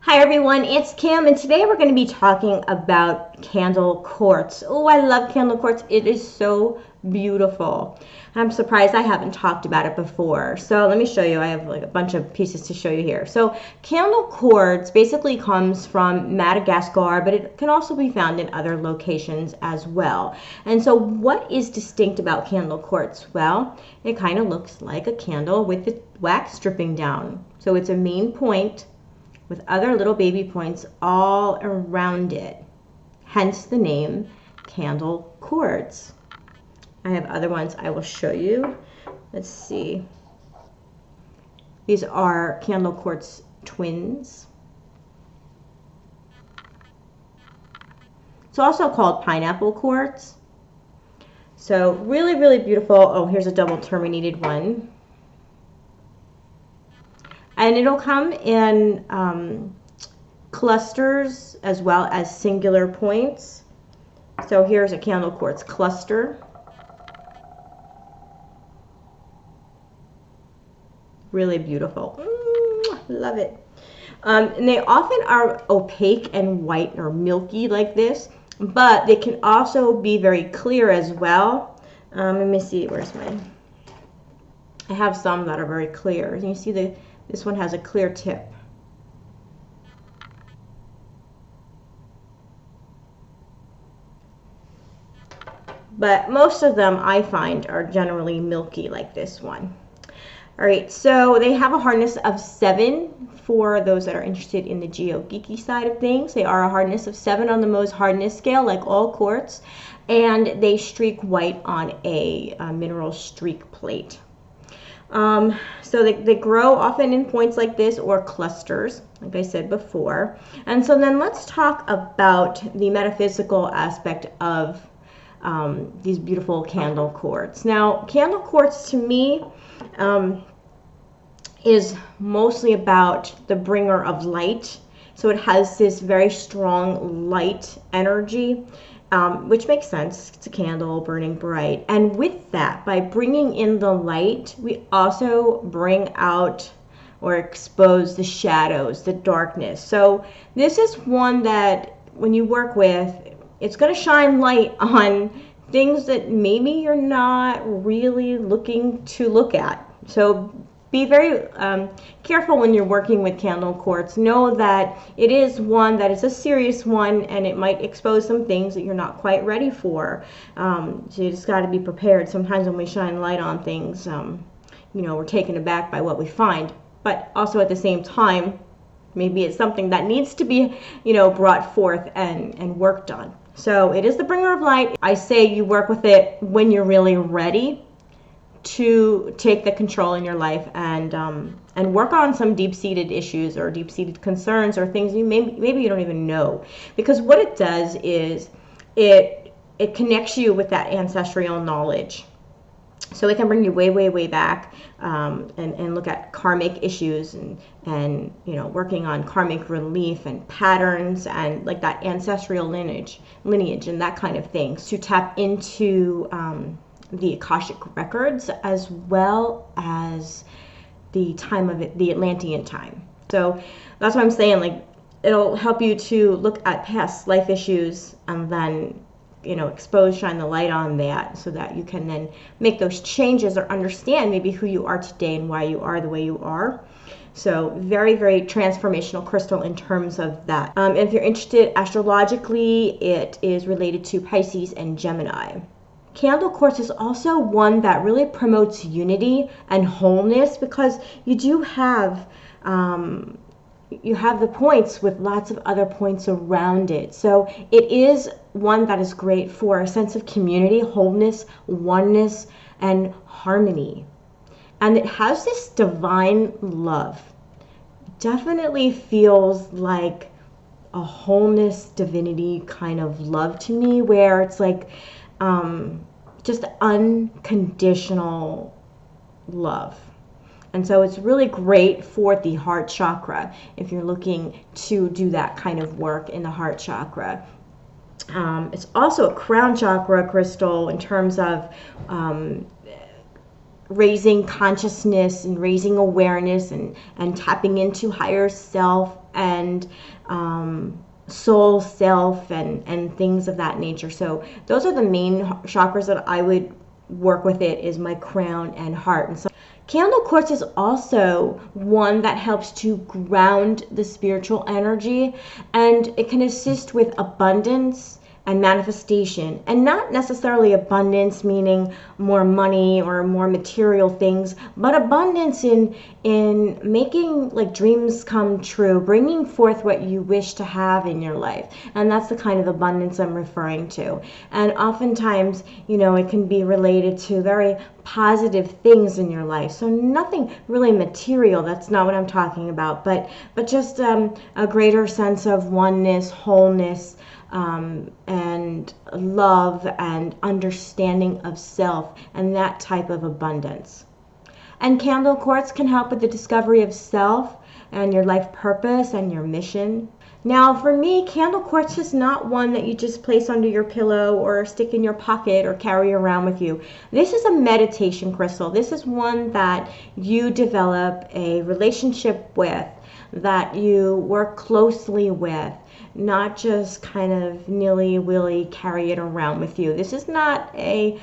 Hi everyone, it's Kim, and today we're going to be talking about candle quartz. Oh, I love candle quartz. It is so beautiful. I'm surprised I haven't talked about it before. So let me show you. I have like a bunch of pieces to show you here. So candle quartz basically comes from Madagascar, but it can also be found in other locations as well. And so what is distinct about candle quartz? Well, it kind of looks like a candle with the wax dripping down. So it's a main point with other little baby points all around it. Hence the name candle quartz. I have other ones I will show you. Let's see. These are candle quartz twins. It's also called pineapple quartz. So really, really beautiful. Oh, here's a double terminated one. And it'll come in clusters as well as singular points. So here's a candle quartz cluster. Really beautiful. Love it. And they often are opaque and white or milky like this, but they can also be very clear as well. Let me see, where's mine? I have some that are very clear. You see this one has a clear tip. But most of them I find are generally milky like this one. All right, so they have a hardness of 7 for those that are interested in the geo-geeky side of things. They are a hardness of 7 on the Mohs hardness scale, like all quartz, and they streak white on a mineral streak plate. So they grow often in points like this or clusters, like I said before. And so then let's talk about the metaphysical aspect of these beautiful candle quartz. Now, candle quartz to me is mostly about the bringer of light. So it has this very strong light energy. Which makes sense. It's a candle burning bright. And with that, by bringing in the light, we also bring out or expose the shadows, the darkness. So this is one that when you work with, it's going to shine light on things that maybe you're not really looking to look at. So be very careful when you're working with candle quartz. Know that it is one that is a serious one, and it might expose some things that you're not quite ready for. So you just got to be prepared. Sometimes when we shine light on things, we're taken aback by what we find. But also at the same time, maybe it's something that needs to be, brought forth and worked on. So it is the bringer of light. I say you work with it when you're really ready to take the control in your life and work on some deep-seated issues or deep-seated concerns or things maybe you don't even know. Because what it does is it connects you with that ancestral knowledge. So it can bring you way, way, way back and look at karmic issues and working on karmic relief and patterns and like that ancestral lineage and that kind of thing, to tap into the Akashic records as well as the time of it, the Atlantean time. So that's what I'm saying, like it'll help you to look at past life issues and then shine the light on that so that you can then make those changes or understand maybe who you are today and why you are the way you are. So very, very transformational crystal in terms of that. If you're interested astrologically, it is related to Pisces and Gemini. Candle quartz is also one that really promotes unity and wholeness, because you do have the points with lots of other points around it. So it is one that is great for a sense of community, wholeness, oneness, and harmony. And it has this divine love. Definitely feels like a wholeness, divinity kind of love to me, where it's like just unconditional love. And so it's really great for the heart chakra if you're looking to do that kind of work in the heart chakra. It's also a crown chakra crystal in terms of raising consciousness and raising awareness and tapping into higher self and soul, self, and things of that nature. So those are the main chakras that I would work with. It is my crown and heart. And so candle quartz is also one that helps to ground the spiritual energy, and it can assist with abundance and manifestation, and not necessarily abundance meaning more money or more material things, but abundance in making like dreams come true, bringing forth what you wish to have in your life. And that's the kind of abundance I'm referring to. And oftentimes, you know, it can be related to very positive things in your life. So nothing really material, that's not what I'm talking about, but just a greater sense of oneness, wholeness, and love and understanding of self, and that type of abundance. And candle quartz can help with the discovery of self and your life purpose and your mission. Now, for me, candle quartz is not one that you just place under your pillow or stick in your pocket or carry around with you. This is a meditation crystal. This is one that you develop a relationship with, that you work closely with, not just kind of nilly-willy carry it around with you. This is not a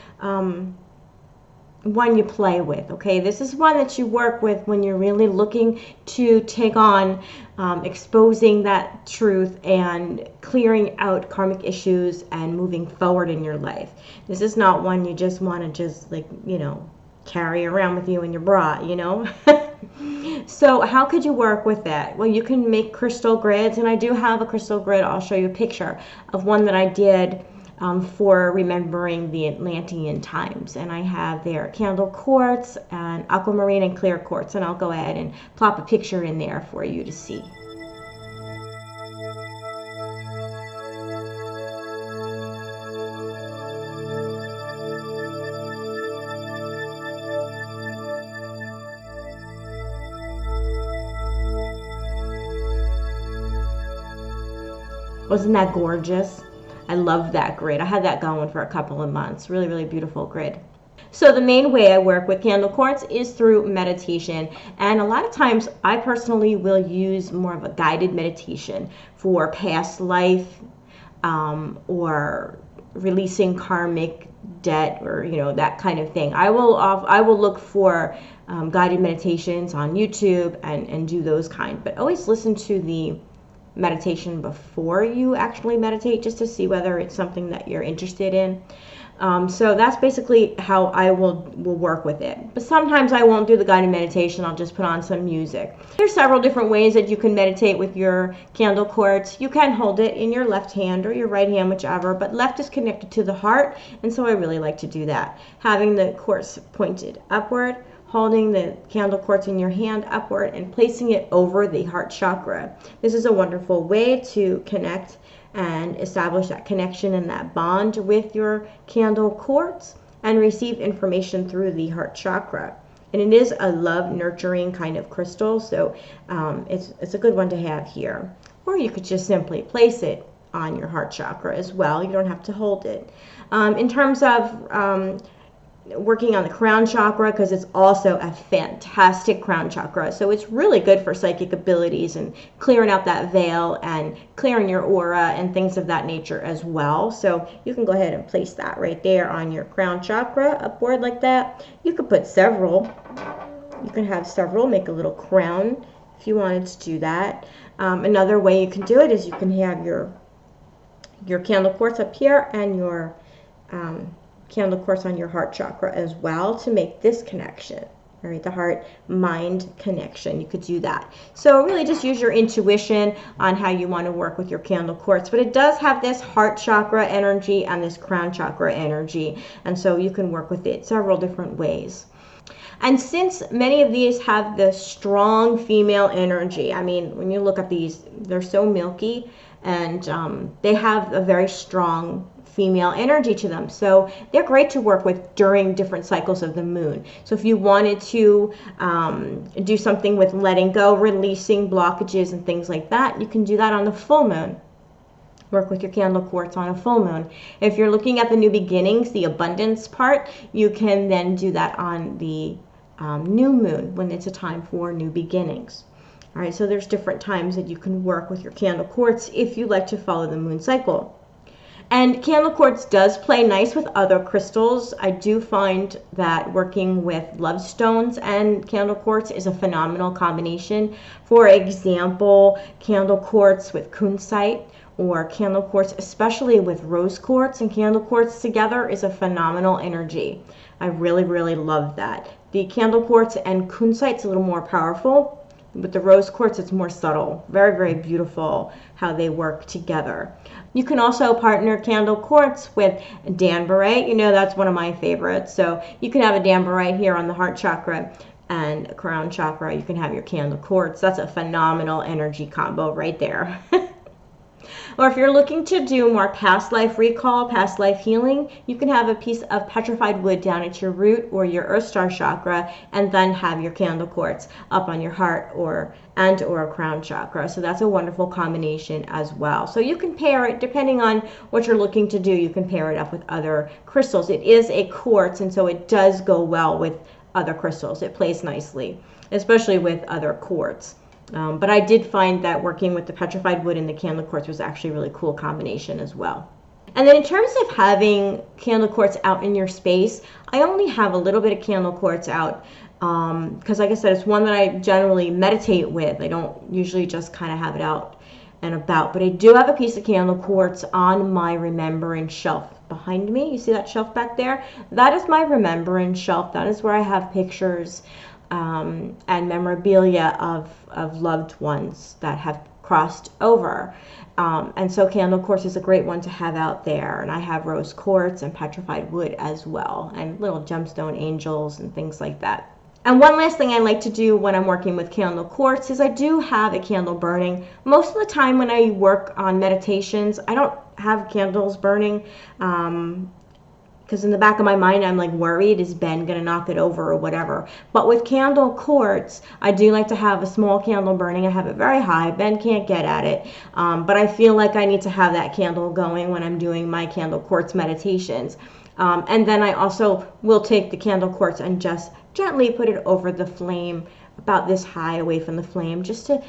one you play with, okay? This is one that you work with when you're really looking to take on exposing that truth and clearing out karmic issues and moving forward in your life. This is not one you just want to just, like, you know, carry around with you in your bra, you know? So how could you work with that? Well, you can make crystal grids, and I do have a crystal grid. I'll show you a picture of one that I did for remembering the Atlantean times. And I have there candle quartz and aquamarine and clear quartz, and I'll go ahead and plop a picture in there for you to see. Wasn't that gorgeous? I love that grid. I had that going for a couple of months. Really, really beautiful grid. So the main way I work with candle quartz is through meditation. And a lot of times I personally will use more of a guided meditation for past life, or releasing karmic debt, or, you know, that kind of thing. I will look for guided meditations on YouTube and do those kind. But always listen to the meditation before you actually meditate, just to see whether it's something that you're interested in. So that's basically how I will work with it. But sometimes I won't do the guided meditation. I'll just put on some music. There's several different ways that you can meditate with your candle quartz. You can hold it in your left hand or your right hand, whichever, but left is connected to the heart, and so I really like to do that. Having the quartz pointed upward, holding the candle quartz in your hand upward, and placing it over the heart chakra. This is a wonderful way to connect and establish that connection and that bond with your candle quartz and receive information through the heart chakra. And it is a love nurturing kind of crystal, so it's a good one to have here. Or you could just simply place it on your heart chakra as well. You don't have to hold it. In terms of working on the crown chakra, because it's also a fantastic crown chakra, so it's really good for psychic abilities and clearing out that veil and clearing your aura and things of that nature as well. So you can go ahead and place that right there on your crown chakra upward like that. You could put several. You can have several, make a little crown if you wanted to do that. Another way you can do it is you can have your candle quartz up here and your candle quartz on your heart chakra as well, to make this connection. All right, the heart-mind connection. You could do that. So really just use your intuition on how you want to work with your candle quartz. But it does have this heart chakra energy and this crown chakra energy, and so you can work with it several different ways. And since many of these have the strong female energy, I mean, when you look at these, they're so milky, and they have a very strong female energy to them. So they're great to work with during different cycles of the moon. So if you wanted to do something with letting go, releasing blockages and things like that, you can do that on the full moon. Work with your candle quartz on a full moon. If you're looking at the new beginnings, the abundance part, you can then do that on the new moon, when it's a time for new beginnings. All right, so there's different times that you can work with your candle quartz if you like to follow the moon cycle. And candle quartz does play nice with other crystals. I do find that working with love stones and candle quartz is a phenomenal combination. For example, candle quartz with kunzite, or candle quartz, especially with rose quartz and candle quartz together, is a phenomenal energy. I really, really love that. The candle quartz and kunzite's a little more powerful. With the rose quartz, it's more subtle. Very, very beautiful how they work together. You can also partner candle quartz with danbarite. You know, that's one of my favorites. So you can have a danbarite here on the heart chakra and a crown chakra. You can have your candle quartz. That's a phenomenal energy combo right there. Or if you're looking to do more past life recall, past life healing, you can have a piece of petrified wood down at your root or your earth star chakra, and then have your candle quartz up on your heart or a crown chakra. So that's a wonderful combination as well. So you can pair it, depending on what you're looking to do, you can pair it up with other crystals. It is a quartz, and so it does go well with other crystals. It plays nicely, especially with other quartz. But I did find that working with the petrified wood and the candle quartz was actually a really cool combination as well. And then in terms of having candle quartz out in your space, I only have a little bit of candle quartz out because, like I said, it's one that I generally meditate with. I don't usually just kind of have it out and about. But I do have a piece of candle quartz on my remembrance shelf behind me. You see that shelf back there? That is my remembrance shelf. That is where I have pictures and memorabilia of loved ones that have crossed over. And so candle quartz is a great one to have out there. And I have rose quartz and petrified wood as well, and little gemstone angels and things like that. And one last thing I like to do when I'm working with candle quartz is I do have a candle burning. Most of the time when I work on meditations, I don't have candles burning. Because in the back of my mind, I'm like worried, is Ben going to knock it over or whatever. But with candle quartz, I do like to have a small candle burning. I have it very high. Ben can't get at it. But I feel like I need to have that candle going when I'm doing my candle quartz meditations. And then I also will take the candle quartz and just gently put it over the flame, about this high away from the flame, just to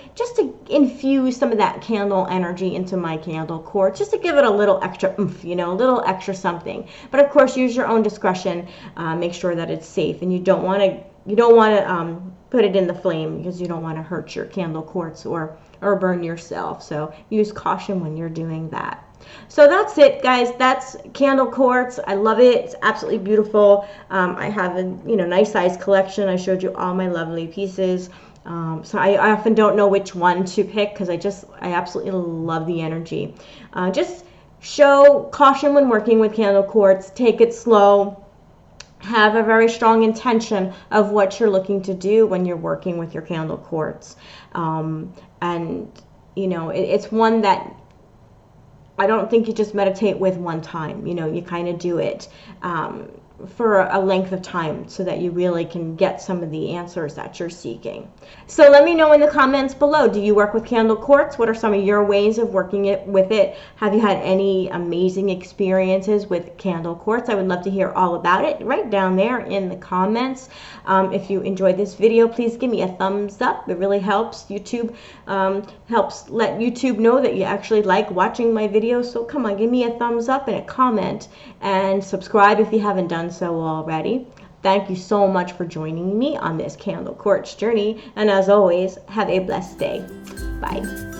infuse some of that candle energy into my candle quartz, just to give it a little extra oomph, you know, a little extra something. But of course, use your own discretion. Make sure that it's safe, and you don't want to put it in the flame because you don't want to hurt your candle quartz or burn yourself. So use caution when you're doing that. So that's it, guys. That's candle quartz. I love it. It's absolutely beautiful. I have a nice size collection. I showed you all my lovely pieces. So I often don't know which one to pick because I absolutely love the energy. Just show caution when working with candle quartz. Take it slow. Have a very strong intention of what you're looking to do when you're working with your candle quartz. And it's one that I don't think you just meditate with one time. You kind of do it for a length of time so that you really can get some of the answers that you're seeking. So let me know in the comments below. Do you work with candle quartz? What are some of your ways of working with it? Have you had any amazing experiences with candle quartz? I would love to hear all about it right down there in the comments. If you enjoyed this video, please give me a thumbs up. It really helps. YouTube helps let YouTube know that you actually like watching my videos. So come on, give me a thumbs up and a comment, and subscribe if you haven't done so already. Thank you so much for joining me on this candle quartz journey, and as always, have a blessed day. Bye.